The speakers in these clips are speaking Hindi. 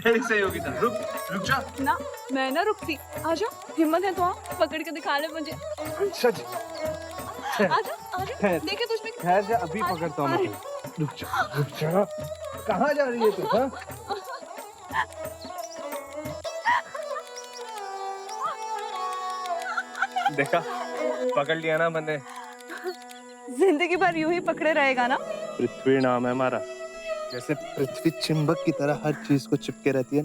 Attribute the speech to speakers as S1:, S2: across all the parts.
S1: सहयोगिता रुक रुक जा
S2: ना मैं ना रुकती। आजा, हिम्मत है तो आ, पकड़ के दिखा ले मुझे।
S1: अच्छा जी
S2: आजा आजा, देखे तुझमें
S1: ठहर जा अभी पकड़ता हूँ मैं रुक जा कहाँ जा रही है तू हाँ? देखा पकड़ लिया ना मैंने।
S2: जिंदगी भर यूं ही पकड़े रहेगा ना?
S1: पृथ्वी नाम है हमारा। जैसे पृथ्वी चिंबक की तरह हर चीज को चिपके रहती है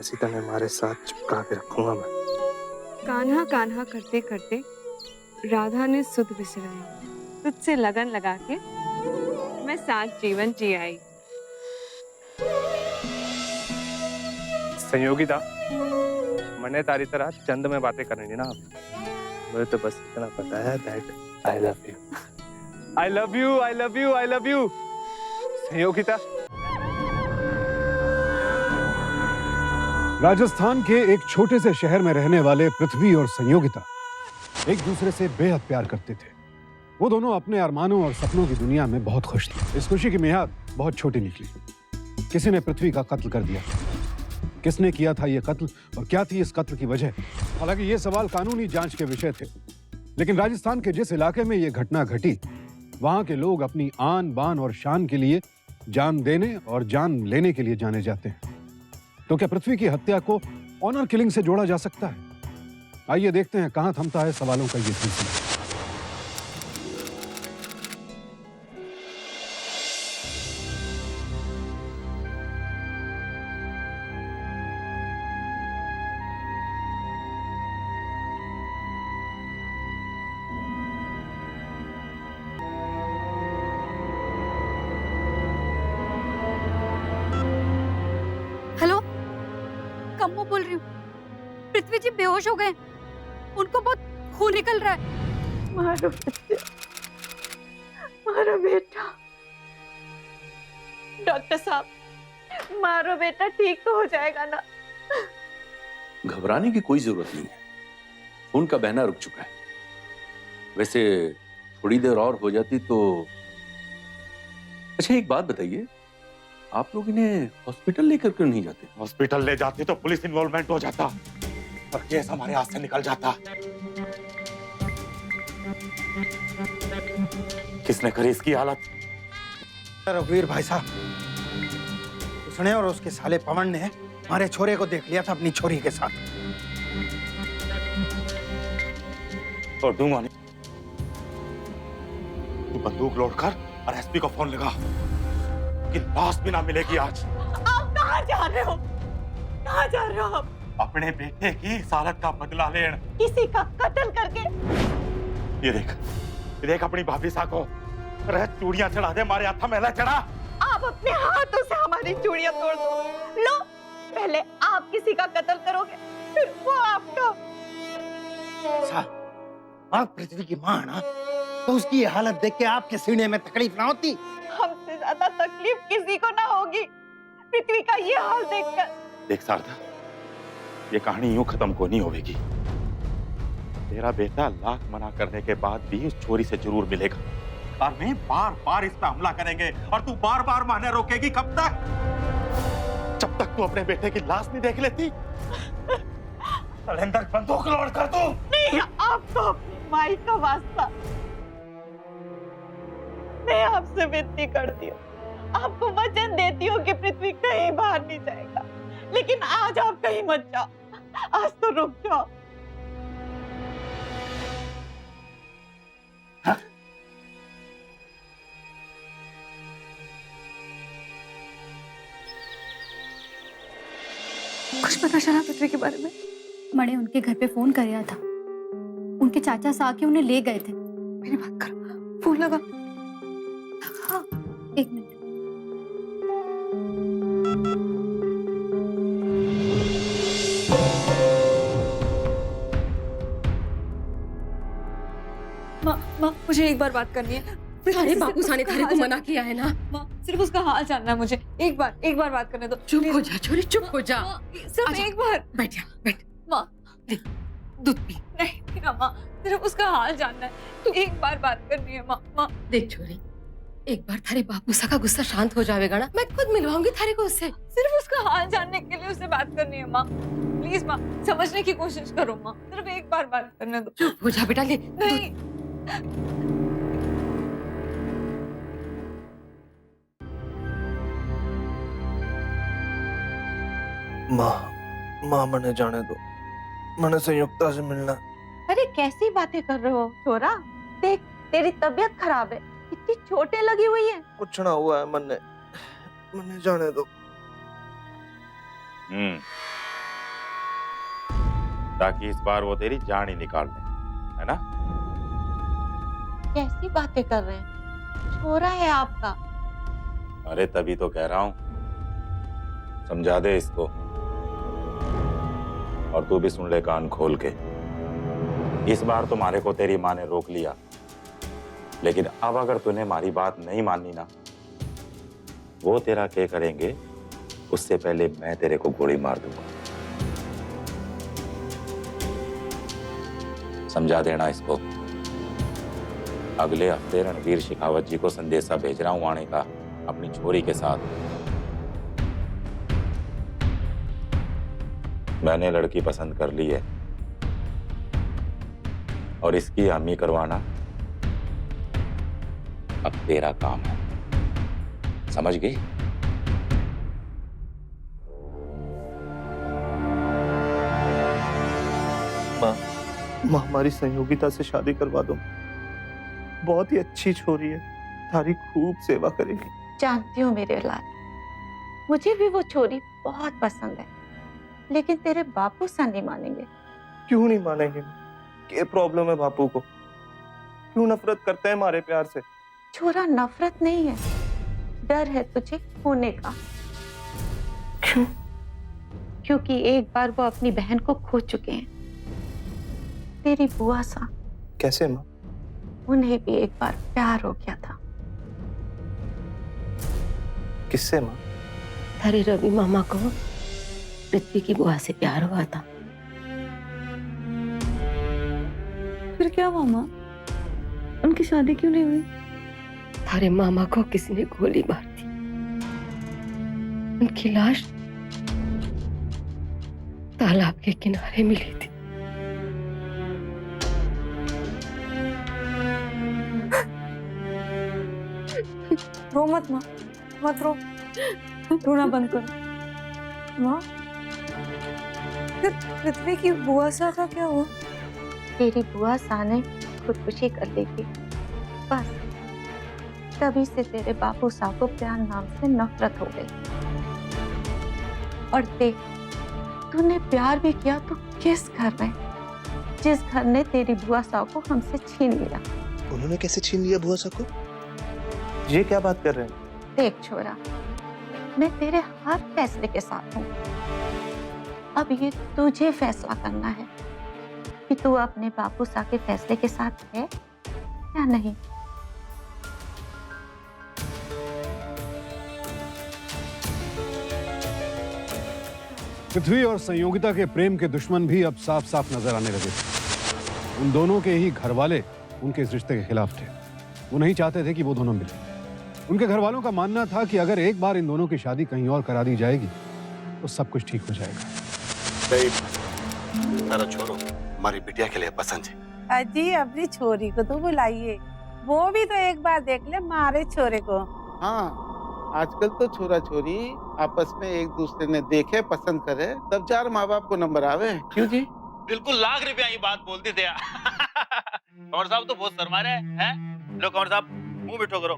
S1: इसी तरह हमारे साथ चिपका के रखूंगा मैं।
S2: कान्हा कान्हा करते करते राधा ने सुध बिसराई, तुझसे लगन लगा के मैं साथ जीवन जी आई।
S1: संयोगिता मैंने तारी तरह चंद में बातें करनी ना मुझे तो बस इतना पता है that I love you I love you I love you I love you. Sanyogita
S3: Rajasthan के एक छोटे से शहर में रहने वाले पृथ्वी और संयोगिता एक दूसरे से बेहद प्यार करते थे। वो दोनों अपने अरमानों और सपनों की दुनिया में बहुत खुश थे। इस खुशी की मियाद बहुत छोटी निकली। किसी ने पृथ्वी का कत्ल कर दिया। किसने किया था ये कत्ल और क्या थी इस कत्ल की वजह? हालांकि ये सवाल कानूनी जांच के विषय थे, लेकिन राजस्थान के जिस इलाके में ये घटना घटी वहां के लोग अपनी आन बान और शान के लिए जान देने और जान लेने के लिए जाने जाते हैं। तो क्या पृथ्वी की हत्या को ऑनर किलिंग से जोड़ा जा सकता है? आइए देखते हैं कहां थमता है सवालों का ये सिलसिला।
S4: हेलो, कम्मो बोल रही हूँ। पृथ्वी जी बेहोश हो गए, उनको बहुत खून निकल रहा है।
S2: मारो बच्चे, मारो बेटा। डॉक्टर साहब मारो बेटा, ठीक तो हो जाएगा ना?
S5: घबराने की कोई जरूरत नहीं है, खून का बहना रुक चुका है। वैसे थोड़ी देर और हो जाती तो। अच्छा एक बात बताइए, आप लोग इन्हें हॉस्पिटल लेकर क्यों नहीं जाते?
S6: हॉस्पिटल ले जाते तो पुलिस इन्वॉल्वमेंट हो जाता और केस हमारे हाथ से निकल जाता। किसने करी इसकी हालत?
S7: रघुवीर भाई साहब, उसने और उसके साले पवन ने हमारे छोरे को देख लिया था अपनी छोरी के साथ।
S6: और दूंगा नहीं। तू बंदूक लौटकर और एसपी को फोन लगा कि लाश भी ना मिलेगी आज।
S2: आप कहाँ जा रहे हो? कहाँ जा रहे हो आप?
S6: अपने बेटे की सालत का बदला लेने।
S2: किसी का कत्ल करके?
S6: ये देख अपनी भाभी सा को चूड़ियां चढ़ा दे, हमारे हाथ में मेला चढ़ा।
S2: आप अपने हाथों से हमारी चूड़ियां तोड़ दो। लो, पहले आप किसी का कत्ल करोगे, फिर वो आपका।
S7: साहब, आप पृथ्वी की मां ना, तो उसकी ये हालत देख के आपके सीने में तकलीफ ना होती?
S2: हमसे ज्यादा तकलीफ किसी को ना होगी पृथ्वी का ये हाल देखकर।
S6: देख शारदा, ये कहानी यूं खत्म को नहीं होगी। तेरा बेटा लाख मना करने के बाद भी उस छोरी से जरूर मिलेगा और मैं बार बार इस पे हमला करेंगे और तू बार बार मारने रोकेगी। कब तक? जब तक तू अपने बेटे की लाश नहीं देख लेती। अंदर बंदूक लोड कर दो।
S2: नहीं, आपको अपनी माई का वास्ता, मैं आपसे विनती करती हूँ, आपको वचन देती हूँ कि पृथ्वी कहीं बाहर नहीं जाएगा, लेकिन आज आप कहीं मत जाओ। आज तो रुक जाओ।
S4: कुछ पता चला पृथ्वी के बारे में? मैंने उनके घर पे फोन किया था, उनके चाचा से आके उन्हें ले गए थे।
S2: मेरी बात करो, फोन लगा।
S4: हाँ, एक मिनट।
S2: माँ, मुझे एक बार बात करनी है।
S8: अरे बापू साने थारे को मना किया है ना।
S2: माँ, सिर्फ उसका हाल जानना है मुझे। एक बार बात करने दो।
S8: चुप हो जा छोरी, चुप हो जा।
S2: सिर्फ एक बार।
S8: बैठ जा, बैठ।
S2: माँ,
S8: दूध पी।
S2: नहीं माँ, सिर्फ उसका हाल जानना है। एक बार बात करनी है माँ।
S8: देख छोरी, एक बार थारे बापू सा का गुस्सा शांत हो जाएगा ना, मैं खुद मिलवाऊंगी थारे को उससे।
S2: सिर्फ उसका हाल जानने के लिए उसे बात करनी है माँ। प्लीज माँ, समझने की कोशिश करो माँ, सिर्फ एक बार बात करने दो।
S8: चुप हो जा बेटा, ले
S2: नहीं,
S1: माँ मने जाने दो, मने संयुक्ता से मिलना।
S2: अरे कैसी बातें कर रहे हो छोरा? देख तेरी तबीयत खराब है, इतनी चोटें लगी हुई है।
S1: कुछ ना हुआ है, मने जाने दो।
S6: ताकि इस बार वो तेरी जान ही निकाल दे, है ना?
S2: कैसी बातें कर रहे हैं? छोरा है आपका।
S6: अरे तभी तो कह रहा हूं, समझा दे इसको। और तू भी सुन ले कान खोल के। इस बार तुम्हारे को तेरी माँ ने रोक लिया, लेकिन अब अगर तूने हमारी बात नहीं मानी ना, वो तेरा क्या करेंगे उससे पहले मैं तेरे को गोली मार दूंगा। समझा देना इसको। अगले हफ्ते रणवीर शेखावत जी को संदेशा भेज रहा हूं आने का, अपनी छोरी के साथ। मैंने लड़की पसंद कर ली है और इसकी हामी करवाना अब तेरा काम है, समझ गई?
S1: माँ हमारी संयोगिता से शादी करवा दो। बहुत ही अच्छी छोरी है, तारी खूब सेवा करेगी।
S2: जानती हूँ मेरे लाल, मुझे भी वो छोरी बहुत पसंद है, लेकिन तेरे बापू सा नहीं मानेंगे।
S1: क्यों नहीं मानेंगे? क्या प्रॉब्लम है बापू को? क्यों नफरत करते हैं हमारे प्यार से?
S2: छोरा नफरत नहीं है, डर है तुझे खोने का।
S1: क्यों?
S2: क्योंकि एक बार वो अपनी बहन को खो चुके हैं, तेरी बुआ सा।
S1: कैसे माँ?
S2: उन्हें भी एक बार प्यार हो गया था।
S1: किससे माँ?
S8: थारे रवि मामा को पृथ्वी की बुआ से प्यार हुआ था।
S2: फिर क्या हुआ माँ? उनकी शादी क्यों नहीं हुई?
S8: थारे मामा को किसी ने गोली मार दी, उनकी लाश तालाब के किनारे मिली थी।
S2: रो मत माँ, मत रो, रोना बंद करो। माँ, फिर पृथ्वी की बुआ सा का क्या हुआ? तेरी बुआ सा ने खुदकुशी कर ली थी, बस तभी से तेरे बापू साहब को प्यार नाम से नफरत हो गई। और देख, तूने प्यार भी किया तो किस घर में, जिस घर ने तेरी बुआ साहब को हमसे छीन लिया।
S1: उन्होंने कैसे छीन लिया बुआ साहब को? ये क्या बात कर रहे हैं?
S2: देख छोरा, मैं तेरे हर फैसले के साथ हूँ। अब ये तुझे फैसला करना है कि तू अपने बापू सा के फैसले के साथ है या नहीं।
S3: पृथ्वी और संयोगिता के प्रेम के दुश्मन भी अब साफ साफ नजर आने लगे थे। उन दोनों के ही घर वाले उनके इस रिश्ते के खिलाफ थे। वो नहीं चाहते थे कि वो दोनों मिले। उनके घर वालों का मानना था कि अगर एक बार इन दोनों की शादी कहीं और करा दी जाएगी तो सब कुछ ठीक हो जाएगा।
S9: सारा छोरो हमारी बिटिया के लिए पसंद है।
S10: अजी अपनी छोरी को तो बुलाइए, वो भी तो एक बार देख ले मारे छोरे को।
S11: हाँ, आजकल तो छोरा छोरी आपस में एक दूसरे ने देखे पसंद करे तब चार माँ बाप को नंबर आवे। क्यों जी?
S12: बिल्कुल लाख रुपया की बात बोलती थे। कौन साहब तो बहुत शर्मा रहे हैं। लो कौन साहब, मुंह बिठो करो।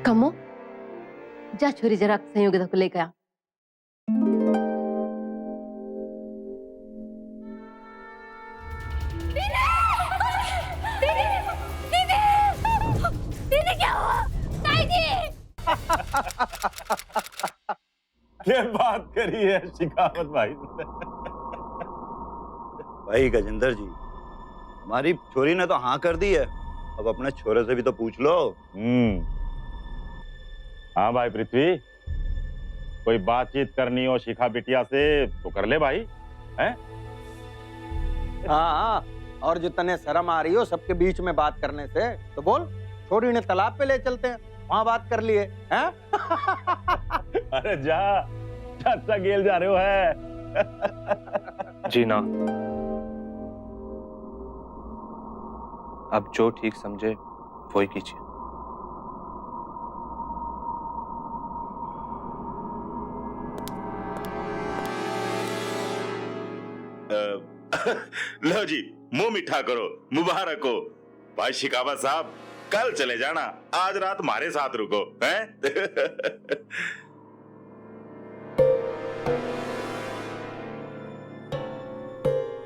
S8: कमो, जा छोरी जरा संयोगिता को लेकर आ।
S4: क्या हुआ?
S6: ये बात करी है शेखावत भाई ने।
S9: भाई गजेंद्र जी, हमारी छोरी ने तो हाँ कर दी है, अब अपने छोरे से भी तो पूछ लो।
S6: हाँ भाई पृथ्वी, कोई बातचीत करनी हो शिखा बिटिया से तो कर ले भाई, हैं?
S7: हाँ, और जो तने शर्म आ रही हो सबके बीच में बात करने से, तो बोल छोरी ने तालाब पे ले चलते हैं, वहां बात कर लिए हैं?
S6: अरे जा, चाचा गेल जा रहे हो है।
S1: जी ना, अब जो ठीक समझे वो ही कीजिए।
S6: लो जी, मुंह मीठा करो, मुबारक हो। भाई शिकावत साहब, कल चले जाना, आज रात हमारे साथ रुको, हैं?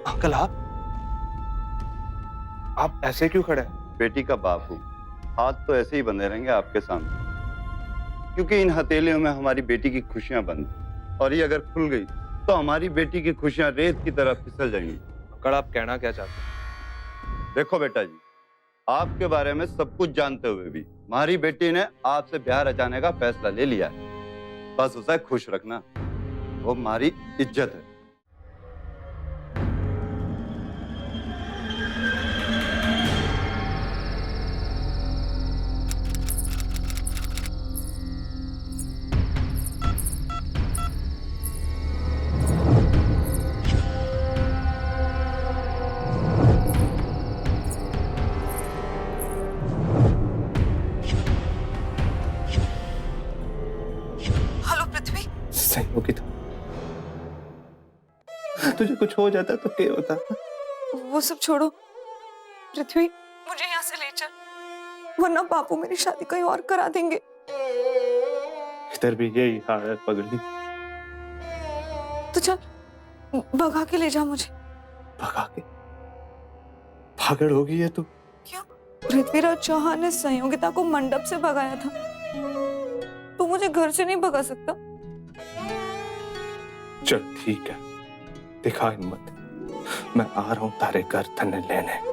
S1: अंकल आप ऐसे क्यों खड़े हैं?
S9: बेटी का बाप हूँ, हाथ तो ऐसे ही बंधे रहेंगे आपके सामने, क्योंकि इन हथेलियों में हमारी बेटी की खुशियां बंद, और ये अगर खुल गई तो हमारी बेटी की खुशियां रेत की तरह फिसल जाएंगी।
S1: अंकल आप कहना क्या चाहते हैं?
S9: देखो बेटा जी, आपके बारे में सब कुछ जानते हुए भी हमारी बेटी ने आपसे ब्याह रचाने का फैसला ले लिया है। बस उसे खुश रखना, वो हमारी इज्जत है।
S1: संयोगिता, तुझे कुछ हो जाता तो क्या होता?
S2: वो सब छोड़ो पृथ्वी, मुझे यहाँ से ले चल, वरना बापू मेरी शादी कहीं और करा देंगे।
S1: इधर भी यही हाल है पगली।
S2: तो चल भगा के ले जा मुझे।
S1: भगा के? पागल हो गई है तू?
S2: क्यों? पृथ्वीराज चौहान ने संयोगिता को मंडप से भगाया था, तो मुझे घर से नहीं भगा सकता?
S1: चल ठीक है, दिखा हिम्मत, मैं आ रहा हूं तारे घर तन्ने लेने।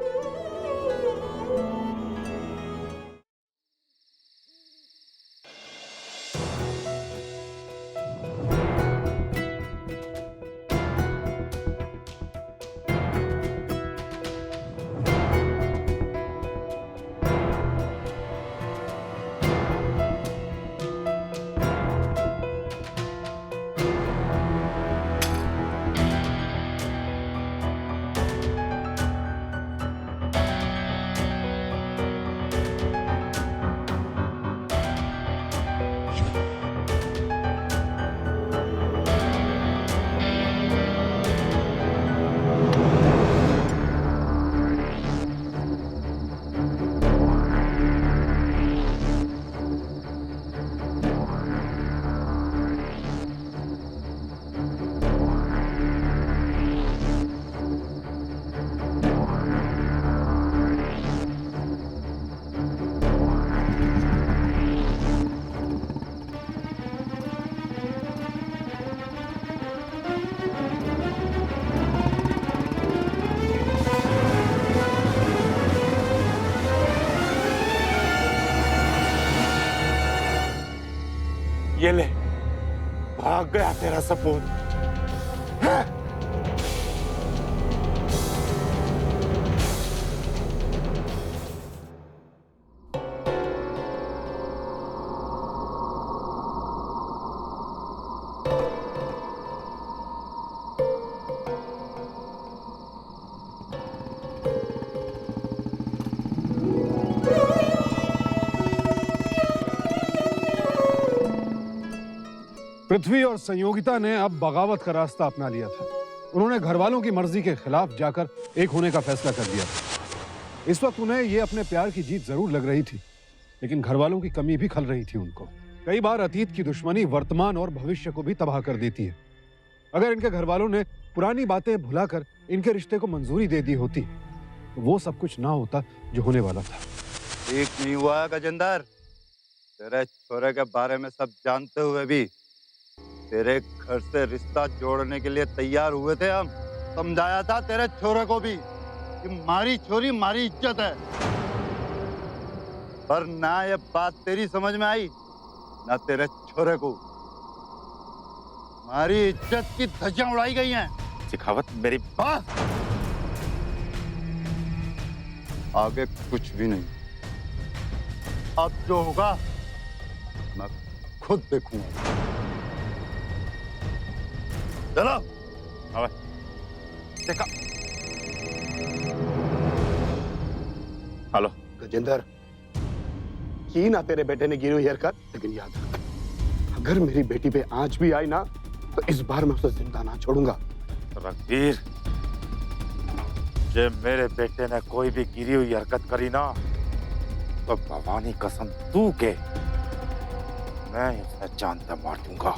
S6: ये ले, भाग गया तेरा सपूत।
S3: पृथ्वी और संयोगिता ने अब बगावत का रास्ता अपना लिया था। उन्होंने घर वालों की मर्जी के खिलाफ जाकर एक होने का फैसला कर दिया था। इस वक्त उन्हें यह अपने प्यार की जीत जरूर लग रही थी, लेकिन घर वालों की कमी भी खल रही थी उनको। कई बार अतीत की दुश्मनी वर्तमान और भविष्य को भी तबाह कर देती है। अगर इनके घर वालों ने पुरानी बातें भुलाकर इनके रिश्ते को मंजूरी दे दी होती, तो वो सब कुछ ना होता जो होने वाला था।
S9: ठीक नहीं हुआ गजेंद्र, तेरे छोरे के बारे में सब जानते हुए भी तेरे घर से रिश्ता जोड़ने के लिए तैयार हुए थे हम। समझाया था तेरे छोरे को भी कि मारी छोरी मारी इज्जत है, पर ना ये बात तेरी समझ में आई ना तेरे छोरे को। हमारी इज्जत की धज्जियां उड़ाई गई हैं।
S6: शिखावत, मेरी
S9: बस, आगे कुछ भी नहीं। अब जो होगा मैं खुद देखूंगा। चलो।
S6: अबे देखा। हेलो
S3: गजेंद्र, की ना तेरे बेटे ने गिरी हुई हरकत, लेकिन याद रख, अगर मेरी बेटी पे आंच भी आई ना तो इस बार मैं उसे जिंदा ना छोड़ूंगा।
S6: रघुवीर, जे मेरे बेटे ने कोई भी गिरी हुई हरकत करी ना तो भवानी कसम तू के मैं उसे जान से मार दूंगा।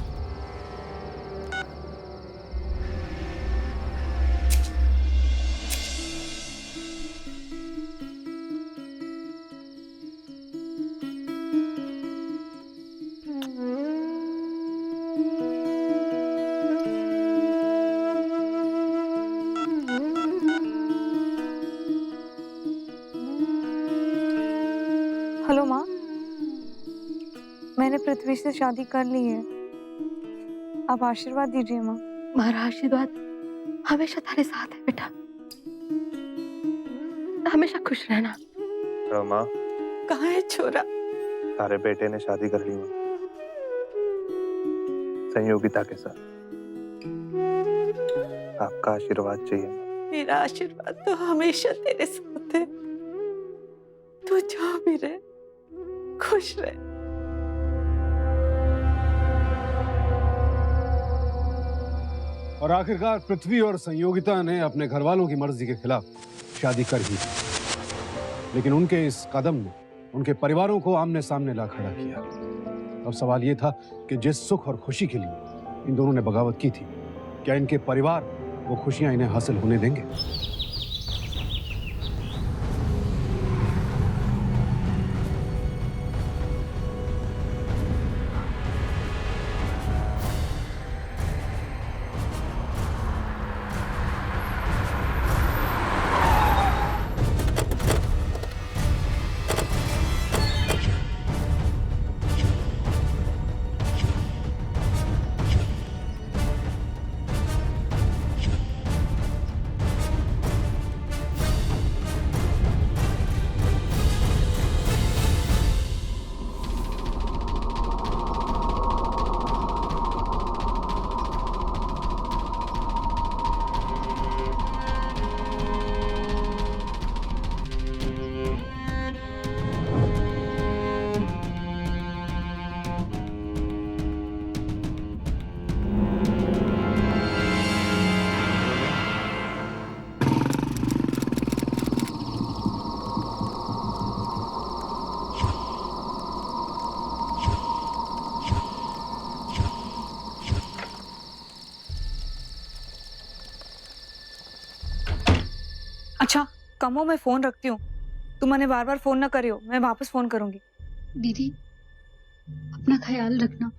S2: हेलो माँ, मैंने पृथ्वी से शादी कर ली है। आप आशीर्वाद दीजिए माँ।
S8: हमारा आशीर्वाद हमेशा तेरे साथ है बेटा, हमेशा खुश रहना।
S1: माँ,
S10: कहाँ है छोरा?
S1: तारे बेटे ने शादी कर ली माँ, संयोगिता के साथ। आपका आशीर्वाद चाहिए माँ।
S10: मेरा आशीर्वाद तो हमेशा तेरे साथ है। तू जो भी रहे, खुश रहे।
S3: और आखिरकार पृथ्वी और संयोगिता ने अपने घर वालों की मर्जी के खिलाफ शादी कर ही दी। लेकिन उनके इस कदम ने उनके परिवारों को आमने सामने ला खड़ा किया। अब सवाल यह था कि जिस सुख और खुशी के लिए इन दोनों ने बगावत की थी, क्या इनके परिवार वो खुशियां इन्हें हासिल होने देंगे?
S2: अच्छा कमो, मैं फोन रखती हूँ। तुम मैंने बार बार फोन ना करियो, मैं वापस फोन करूंगी।
S4: दीदी अपना ख्याल रखना।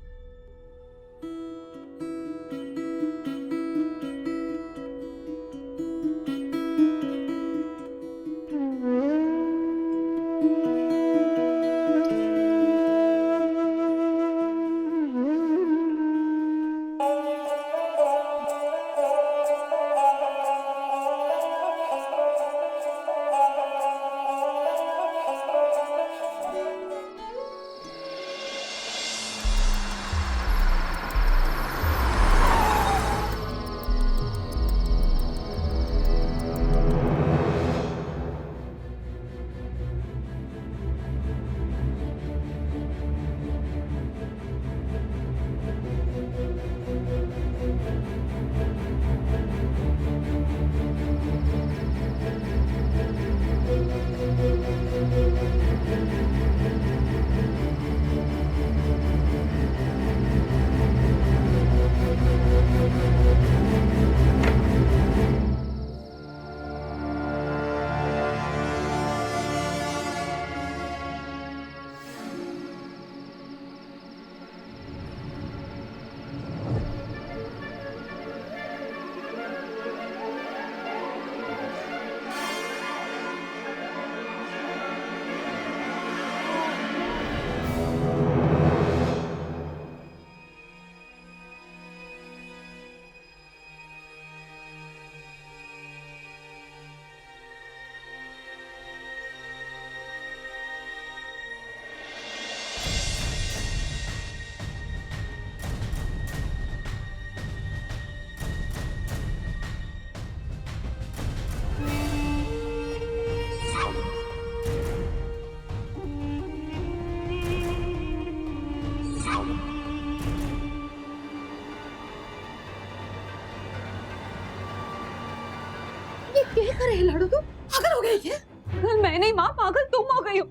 S2: क्या कर रहे लाडो तुम? पागल हो गई क्या? पागल मैं नहीं माँ, पागल तुम हो गई हो।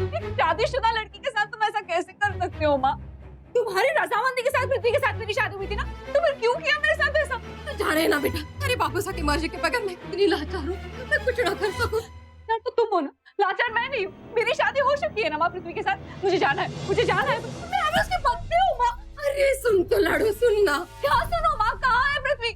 S2: एक शादीशुदा लड़की के साथ तुम ऐसा कैसे कर सकते हो माँ? तुम्हारी रजामंदी के साथ पृथ्वी के साथ मेरी शादी हुई थी ना, तो फिर क्यों किया मेरे साथ ऐसा? तो जाने ना बेटा, अरे वापस आके मर्जी के बगैर मैं इतनी लाचार हूँ, मैं कुछ ना कर सकूं। यार तो तुम हो ना, लाचार मैं नहीं हूँ। मेरी शादी हो चुकी है ना माँ पृथ्वी के साथ, मुझे जाना है, मुझे जाना है। मैं अब उसके पत्ते हूँ माँ। अरे सुन तो लाडो, सुन ना। क्या सुनो माँ, कहाँ है पृथ्वी?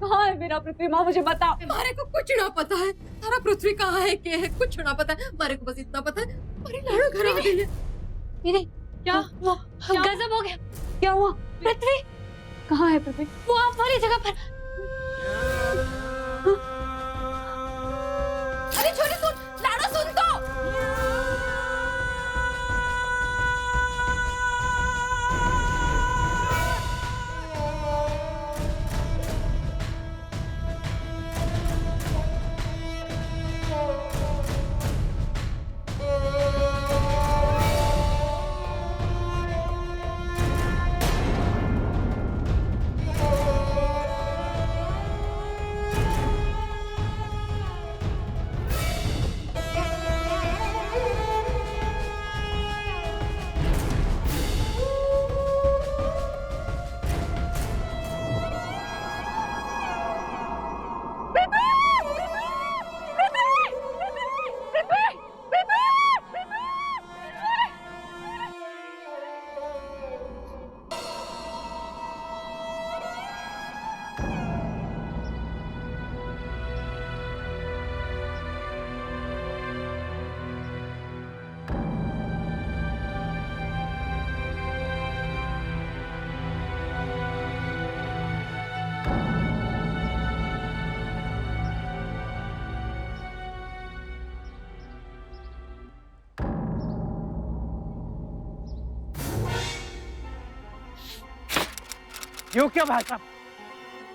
S2: कहाँ है मेरा पृथ्वी माँ, मुझे बताओ। हमारे को कुछ ना पता है, सारा पृथ्वी कहाँ है, क्या है, कुछ ना पता है। हमारे को बस इतना पता है, अरे लाडो घर आ गई है। क्या हुआ? गजब हो गया। क्या हुआ? पृथ्वी कहाँ है? पृथ्वी वो आप वाली जगह पर। अरे छोरी सुन, लाडो सुन तो।
S7: क्यों क्या भाई साहब,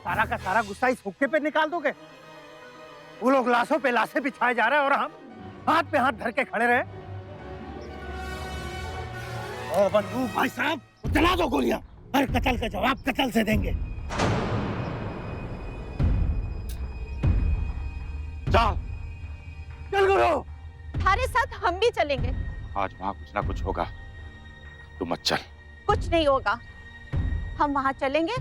S7: सारा का सारा गुस्सा इस हुक्के पे निकाल दोगे? वो लोग लाशों पे लाशें बिछाए जा रहे हैं और हम हाथ पे हाथ धर के खड़े रहे। ओ बंदूक भाई साहब, चला दो गोलियां, हर कत्ल का जवाब कत्ल से देंगे।
S6: चल
S7: चल गुरु,
S10: हमारे साथ हम भी चलेंगे।
S6: आज वहाँ कुछ ना कुछ होगा, तू मत चल।
S10: कुछ नहीं होगा, हम वहाँ चलेंगे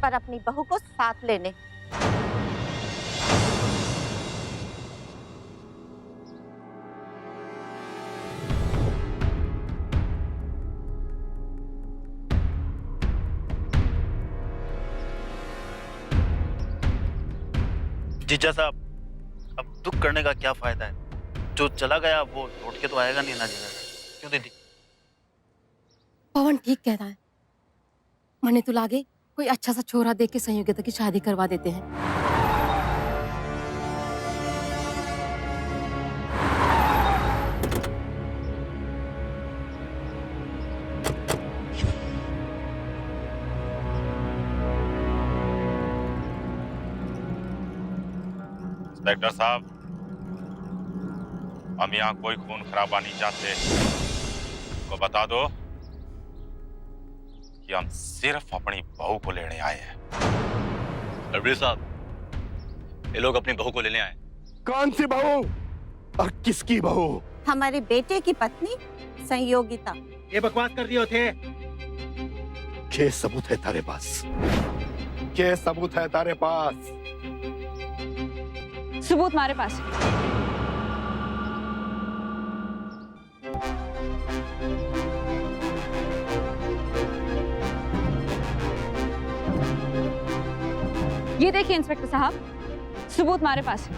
S10: पर अपनी बहू को साथ लेने।
S12: जीजा साहब, अब दुख करने का क्या फायदा है? जो चला गया वो लौट के तो आएगा नहीं ना जीजा। क्यों दीदी?
S8: पवन ठीक कह रहा है। मने तो लागे कोई अच्छा सा छोरा देख के संयोगिता की शादी करवा देते हैं।
S6: इंस्पेक्टर साहब, हम यहाँ कोई खून खराबा नहीं चाहते। को बता दो कि हम सिर्फ अपनी बहू को लेने आए हैं।
S12: रबड़ी साहब, ये लोग अपनी बहू को लेने आए।
S9: कौन सी बहू और किसकी बहू?
S10: हमारे बेटे की पत्नी संयोगिता।
S7: ये बकवास कर दिए थे।
S9: क्या सबूत है तेरे पास? क्या सबूत है तेरे पास?
S2: सबूत हमारे पास। ये देखिए इंस्पेक्टर साहब, सबूत हमारे पास है।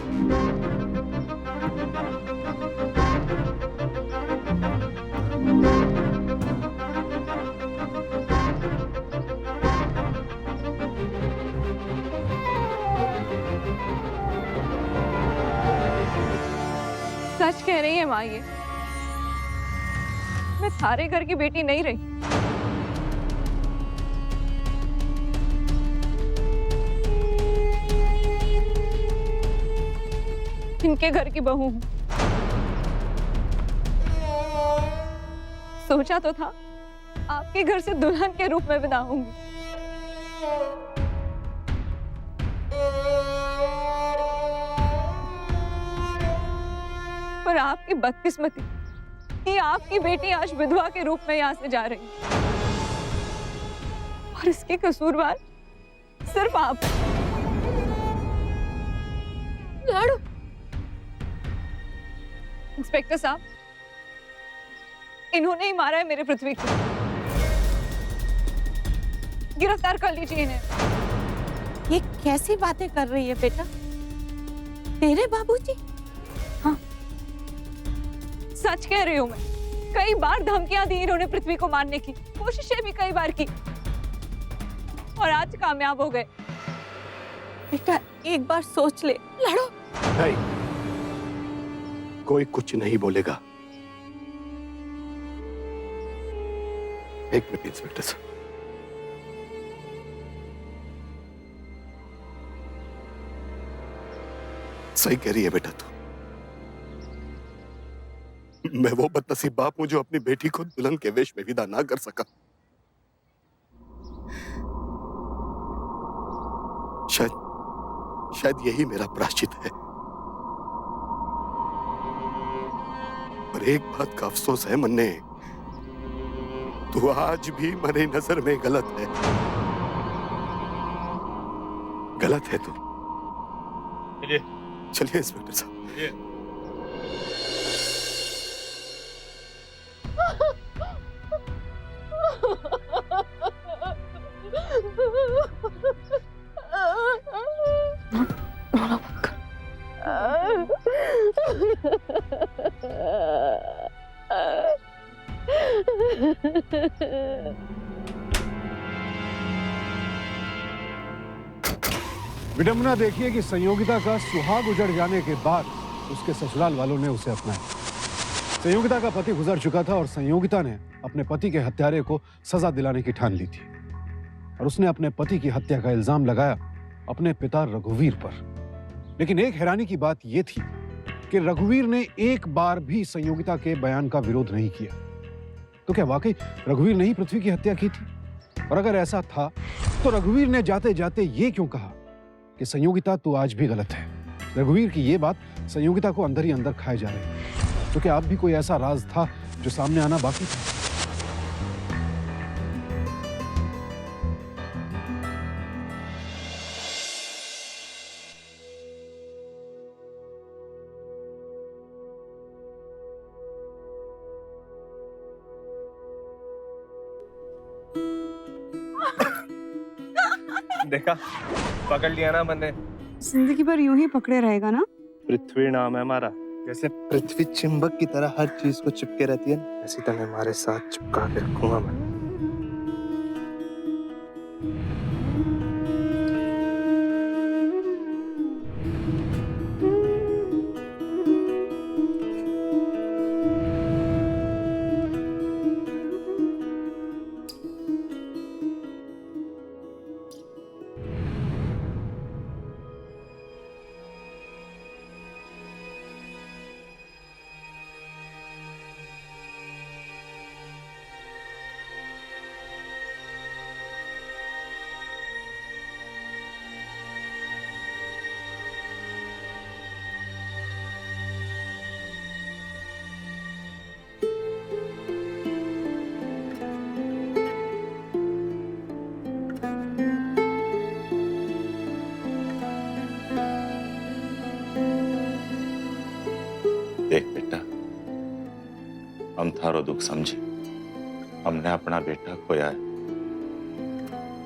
S2: सच कह रही है माँ, ये मैं थारे घर की बेटी नहीं रही। इनके घर की बहू हूं। सोचा तो था आपके घर से दुल्हन के रूप में विदा होंगी। आपकी बदकिस्मती कि आपकी बेटी आज विधवा के रूप में यहाँ से जा रही है और इसके कसूरवार सिर्फ आप।
S4: लाडू,
S2: इंस्पेक्टर साहब, इन्होंने ही मारा है मेरे पृथ्वी को। गिरफ्तार कर लीजिए इन्हें।
S10: ये कैसी बातें कर रही है बेटा? तेरे बाबूजी?
S2: हाँ, सच कह रही हूँ मैं। कई बार धमकियां दी इन्होंने पृथ्वी को मारने की, कोशिशें भी कई बार की और आज कामयाब हो गए।
S10: बेटा एक बार सोच ले।
S4: लाडू,
S3: नहीं, कोई कुछ नहीं बोलेगा। एक मिनट इंस्पेक्टर साहब। सही कह रही है बेटा तू। मैं वो बदनसीब बाप हूं जो अपनी बेटी को दुल्हन के वेश में विदा ना कर सका। शायद यही मेरा प्रायश्चित है। पर एक बात का अफसोस है मन्ने, तू आज भी मेरी नजर में गलत है। गलत है तू। चलिए इंस्पेक्टर साहब। विडंबना देखिए कि संयोगिता का सुहाग उजड़ जाने के बाद उसके ससुराल वालों ने उसे अपनाया। संयोगिता का पति गुजर चुका था और संयोगिता ने अपने पति के हत्यारे को सजा दिलाने की ठान ली थी और उसने अपने पति की हत्या का इल्जाम लगाया अपने पिता रघुवीर पर। लेकिन एक हैरानी की बात यह थी कि रघुवीर ने एक बार भी संयोगिता के बयान का विरोध नहीं किया। तो क्या वाकई रघुवीर ने ही पृथ्वी की हत्या की थी? और अगर ऐसा था तो रघुवीर ने जाते जाते ये क्यों कहा कि संयोगिता तू आज भी गलत है? रघुवीर की ये बात संयोगिता को अंदर ही अंदर खाए जा रही है। तो क्या अब भी कोई ऐसा राज था जो सामने आना बाकी था?
S1: देखा, पकड़ लिया ना मैंने।
S2: जिंदगी भर यूं ही पकड़े रहेगा ना?
S1: पृथ्वी नाम है हमारा। जैसे पृथ्वी चिंबक की तरह हर चीज को चिपके रहती है, ऐसी तरह हमारे साथ चिपका के रखूंगा मैं।
S6: देख बेटा, हम थारो दुख समझे। हमने अपना बेटा खोया है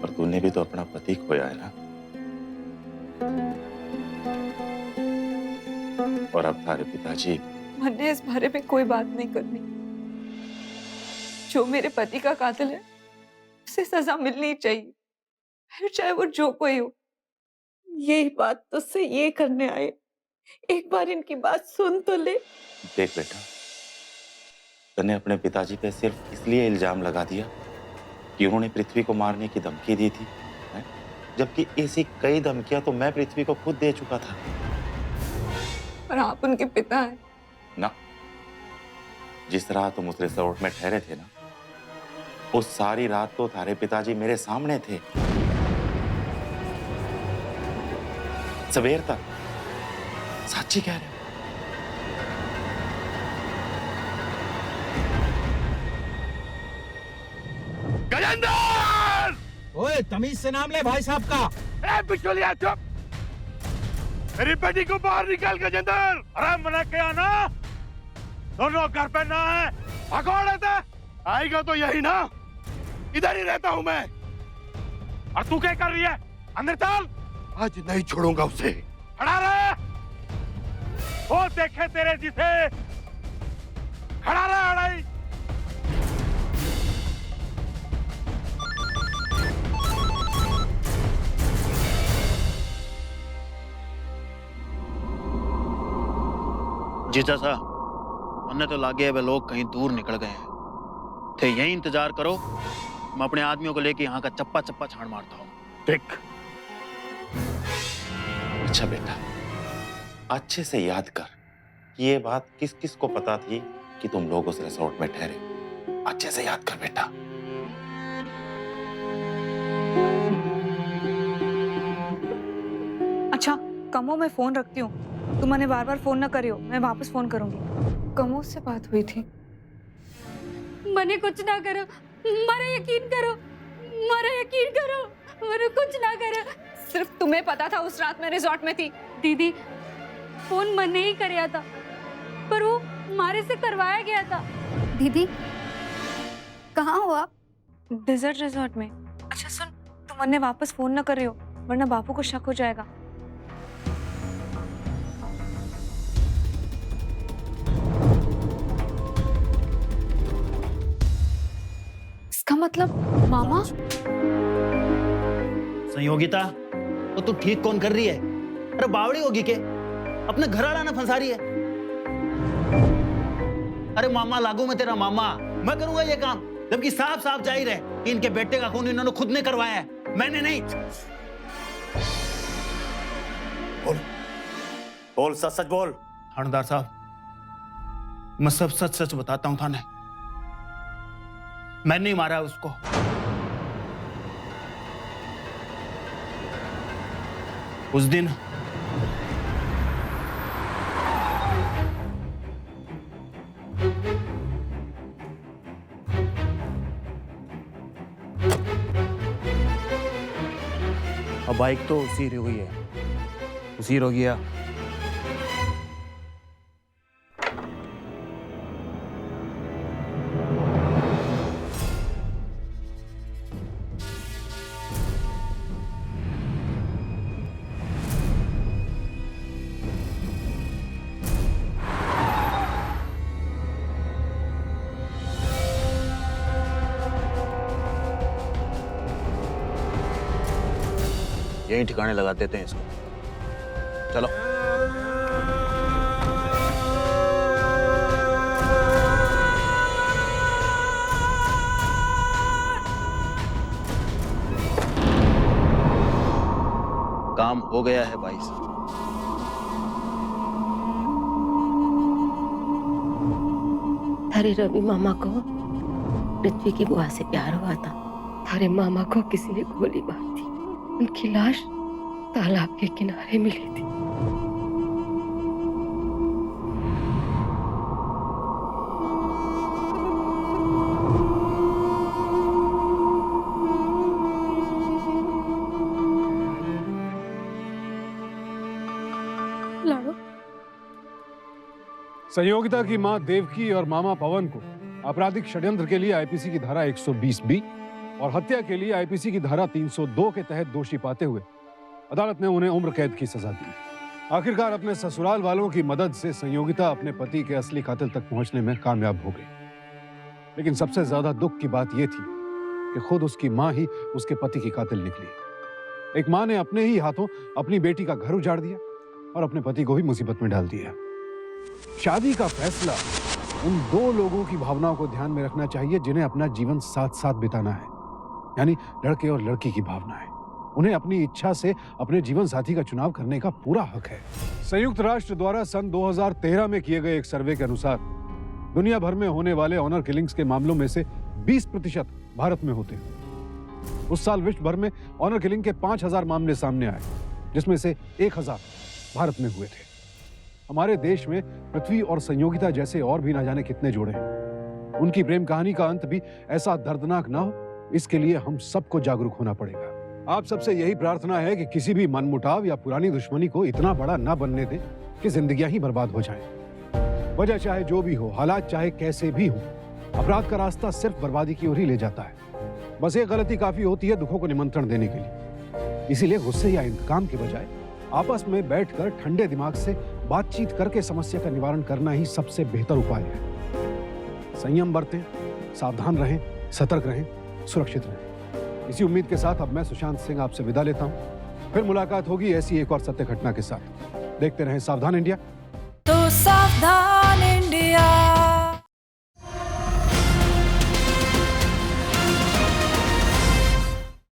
S6: और तूने भी तो अपना पति खोया है ना। और अब थारे पिताजी।
S2: मैंने इस बारे में कोई बात नहीं करनी। जो मेरे पति का कातिल है उसे सजा मिलनी चाहिए, फिर चाहे वो जो कोई हो।
S10: यही बात तो से ये करने आए। एक बार इनकी बात सुन तो ले।
S6: देख बेटा, तूने अपने पिताजी पे सिर्फ इसलिए इल्जाम लगा दिया कि उन्होंने पृथ्वी को मारने की धमकी दी थी, है? जबकि ऐसी कई धमकियां तो मैं पृथ्वी को खुद दे चुका था।
S2: पर आप उनके पिता हैं
S6: ना। जिस रात तुम उस रिसोर्ट में ठहरे थे ना, उस सारी रात तो थारे पिताजी मेरे सामने थे, सवेर तक। सच्ची कह रहे हो? गजेंद्र!
S7: ओए तमीज से नाम ले भाई साहब का।
S6: ए बिचौलिया चुप! मेरी बेटी को बाहर निकाल गजेंद्र! अरे मना क्या ना? दोनों घर पे ना है, भगोड़े थे। आएगा तो यही ना, इधर ही रहता हूँ मैं। और तू क्या कर रही है? अंदर चल। आज नहीं छोड़ूंगा उसे। खड़ा रहे। वो देखे तेरे जिसे। खड़ा रहे अड़ाई।
S12: जीजा सा, हमने तो लागे वे लोग कहीं दूर निकल गए हैं। थे यही इंतजार करो, मैं अपने आदमियों को लेके यहाँ का चप्पा चप्पा छाड़ मारता हूँ।
S6: ठीक। अच्छा बेटा, अच्छे से याद कर कि ये बात किस किस को पता थी कि तुम लोग उस रिसोर्ट में ठहरे। अच्छे से याद कर बेटा।
S2: अच्छा कमो, मैं फोन रखती हूँ, तुम मैंने बार बार फोन ना करियो, मैं वापस फोन करूंगी। कमो से बात हुई थी।
S4: मने कुछ ना करो, मारा यकीन करो, मारा यकीन करो, मने कुछ ना करो।
S2: सिर्फ तुम्हें पता था उस रात मैं रिजॉर्ट में थी।
S4: दीदी, फोन मैंने ही कराया था, पर वो मारे से करवाया गया था। दीदी, कहाँ हो आप?
S2: डेजर्ट रिजॉर्ट में। अच्छा सुन, तुम मन्ने वापस फोन ना करियो, वरना बापू को शक हो जाएगा। इसका मतलब मामा?
S12: संयोगिता, तो तू ठीक कौन कर रही है? अरे बावड़ी होगी के अपने घर वाला ना फंसा रही है। अरे मामा लागू मैं तेरा मामा, मैं करूंगा ये काम, जबकि साफ साफ जाहिर है कि इनके बेटे का खून इन्होंने खुद ने करवाया है, मैंने नहीं।
S6: बोल, बोल, सच सच बोल।
S12: थानेदार साहब, मैं सब सच सच बताता हूं थाने। मैंने ही मारा उसको। उस दिन
S1: अब बाइक तो उसी हुई है, उसी रो गया।
S12: यही ठिकाने लगा देते हैं इसको। चलो। काम हो गया है भाई साहब।
S8: थारे रवि मामा को पृथ्वी की बुआ से प्यार हुआ था। थारे मामा को किसी ने गोली मार दी, उनकी लाश तालाब के किनारे मिली थी।
S2: लाडो,
S3: संयोगिता की मां देवकी और मामा पवन को आपराधिक षड्यंत्र के लिए आईपीसी की धारा 120 बी और हत्या के लिए आईपीसी की धारा 302 के तहत दोषी पाते हुए अदालत ने उन्हें उम्र कैद की सजा दी। आखिरकार अपने ससुराल वालों की मदद से संयोगिता अपने पति के असली कातिल तक पहुंचने में कामयाब हो गई। लेकिन सबसे ज्यादा दुख की बात यह थी कि खुद उसकी मां ही उसके पति की कातिल निकली। एक मां ने अपने ही हाथों अपनी बेटी का घर उजाड़ दिया और अपने पति को भी मुसीबत में डाल दिया। शादी का फैसला उन दो लोगों की भावनाओं को ध्यान में रखना चाहिए जिन्हें अपना जीवन साथ साथ बिताना है, यानी लड़के और लड़की की भावनाएं। उन्हें अपनी इच्छा से अपने जीवन साथी का चुनाव करने का पूरा हक है। संयुक्त राष्ट्र द्वारा सन 2013 में किए गए एक सर्वे के अनुसार दुनिया भर में होने वाले ऑनर किलिंग्स के मामलों में से 20% भारत में होते हैं। उस साल विश्व भर में ऑनर किलिंग के 5000 मामले सामने आए, जिसमें से 1000 भारत में हुए थे। हमारे देश में पृथ्वी और संयोगिता जैसे और भी ना जाने कितने जोड़े हैं। उनकी प्रेम कहानी का अंत भी ऐसा दर्दनाक ना हो इसके लिए हम सबको जागरूक होना पड़ेगा। आप सबसे यही प्रार्थना है कि किसी भी मनमुटाव या पुरानी दुश्मनी को इतना बड़ा ना बनने दें कि जिंदगियां ही बर्बाद हो जाएं। वजह चाहे जो भी हो, हालात चाहे कैसे भी हो, अपराध का रास्ता सिर्फ बर्बादी की ओर ही ले जाता है। बस एक गलती काफी होती है दुखों को निमंत्रण देने के लिए। इसीलिए गुस्से या इंतकाम के बजाय आपस में बैठकर ठंडे दिमाग से बातचीत करके समस्या का निवारण करना ही सबसे बेहतर उपाय है। संयम बरतें, सावधान रहें, सतर्क रहें, सुरक्षित रहें। इसी उम्मीद के साथ अब मैं सुशांत सिंह आपसे विदा लेता हूं। फिर मुलाकात होगी ऐसी एक और सत्य घटना के साथ। देखते रहें सावधान इंडिया।
S2: तो सावधान